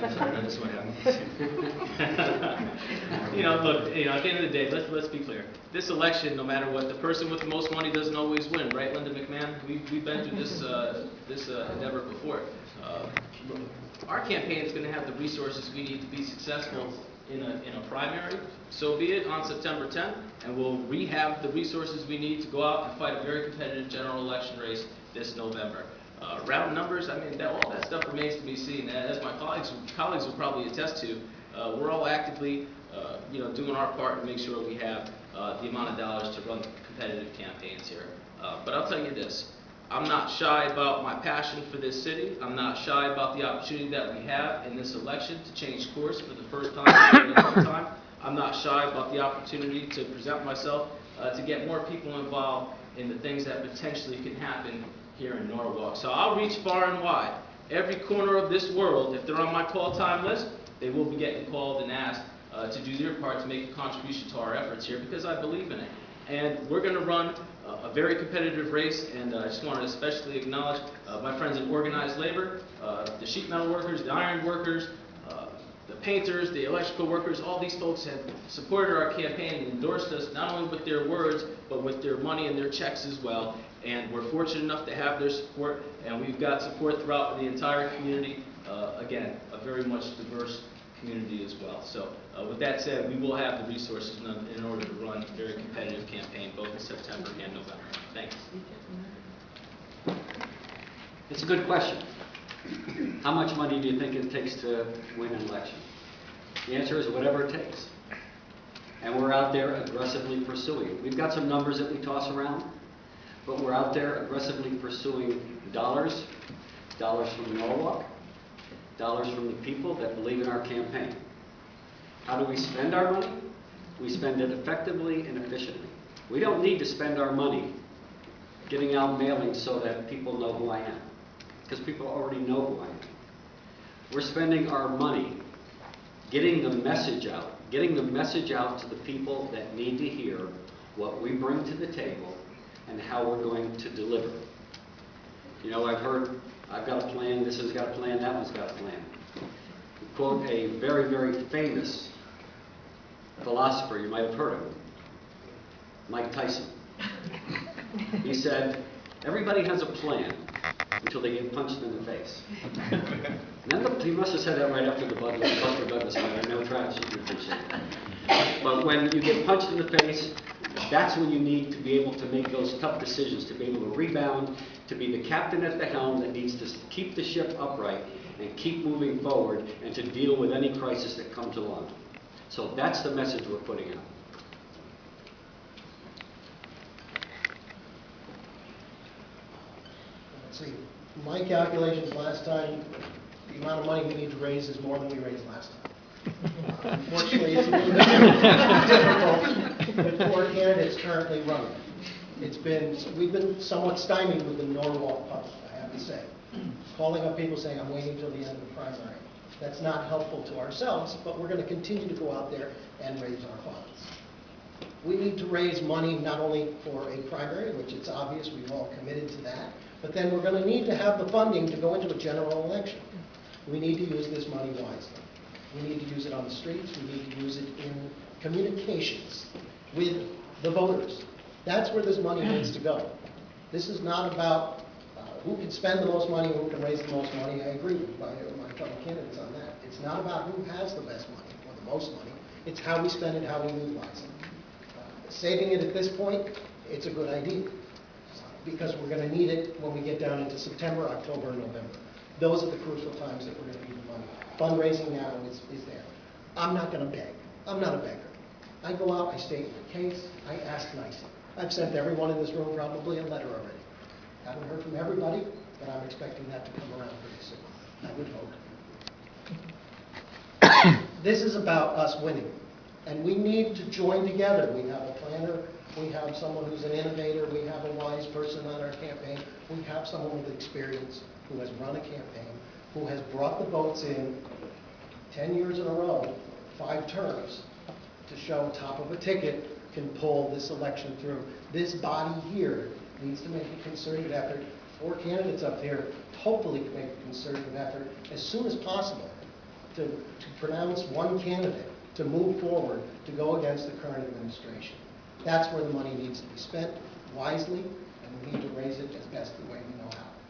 I'm sorry, that's what happened. Look, at the end of the day, let's be clear. This election, no matter what, the person with the most money doesn't always win, right, Linda McMahon? We've been through this endeavor before. Our campaign is going to have the resources we need to be successful in a primary. So be it on September 10th, and we'll have the resources we need to go out and fight a very competitive general election race this November. Round numbers, all that stuff remains to be seen. As my colleagues will probably attest to, we're all actively, doing our part to make sure we have the amount of dollars to run competitive campaigns here. But I'll tell you this, I'm not shy about my passion for this city. I'm not shy about the opportunity that we have in this election to change course for the first time in a long time. I'm not shy about the opportunity to present myself to get more people involved in the things that potentially can happen here in Norwalk. So I'll reach far and wide. Every corner of this world, if they're on my call time list, they will be getting called and asked to do their part to make a contribution to our efforts here because I believe in it. And we're going to run a very competitive race, and I just want to especially acknowledge my friends in organized labor, the sheet metal workers, the iron workers, the painters, the electrical workers. All these folks have supported our campaign and endorsed us not only with their words, but with their money and their checks as well. And we're fortunate enough to have their support, and we've got support throughout the entire community. Again, a very much diverse community as well. So with that said, we will have the resources in order to run a very competitive campaign both in September and November. Thanks. It's a good question. How much money do you think it takes to win an election? The answer is whatever it takes. And we're out there aggressively pursuing it. We've got some numbers that we toss around, but we're out there aggressively pursuing dollars from Norwalk, dollars from the people that believe in our campaign. How do we spend our money? We spend it effectively and efficiently. We don't need to spend our money getting out mailings so that people know who I am, because people already know who I am. We're spending our money getting the message out to the people that need to hear what we bring to the table and how we're going to deliver. I've heard, I've got a plan, this one's got a plan, that one's got a plan. We quote a very, very famous philosopher, you might have heard of him, Mike Tyson. He said, everybody has a plan until they get punched in the face. And then he must have said that right after the Buster Douglas fight. I know Travis, you can appreciate that. But when you get punched in the face, that's when you need to be able to make those tough decisions, to be able to rebound, to be the captain at the helm that needs to keep the ship upright and keep moving forward and to deal with any crisis that comes along. So that's the message we're putting out. Let's see. My calculations last time, the amount of money we need to raise is more than we raised last time. Unfortunately, it's a little bit difficult with 4 candidates currently running. We've been somewhat stymied with the Norwalk public, I have to say. Calling up people saying, I'm waiting until the end of the primary. That's not helpful to ourselves, but we're going to continue to go out there and raise our funds. We need to raise money not only for a primary, which it's obvious we've all committed to that, but then we're going to need to have the funding to go into a general election. We need to use this money wisely. We need to use it on the streets. We need to use it in communications with the voters. That's where this money needs to go. This is not about who can spend the most money, who can raise the most money. I agree with my fellow candidates on that. It's not about who has the best money or the most money. It's how we spend it, how we utilize it. Saving it at this point, it's a good idea because we're going to need it when we get down into September, October, and November. Those are the crucial times that we're going to need the money. Fundraising now is there. I'm not going to beg. I'm not a beggar. I go out, I state my case, I ask nicely. I've sent everyone in this room probably a letter already. Haven't heard from everybody, but I'm expecting that to come around pretty soon. I would hope. This is about us winning. And we need to join together. We have a planner, we have someone who's an innovator, we have a wise person on our campaign, we have someone with experience who has run a campaign, who has brought the votes in 10 years in a row, 5 terms, to show top of a ticket can pull this election through. This body here needs to make a concerted effort four candidates up there hopefully make a concerted effort as soon as possible to pronounce one candidate to move forward to go against the current administration. That's where the money needs to be spent wisely, and we need to raise it as best the way we know how.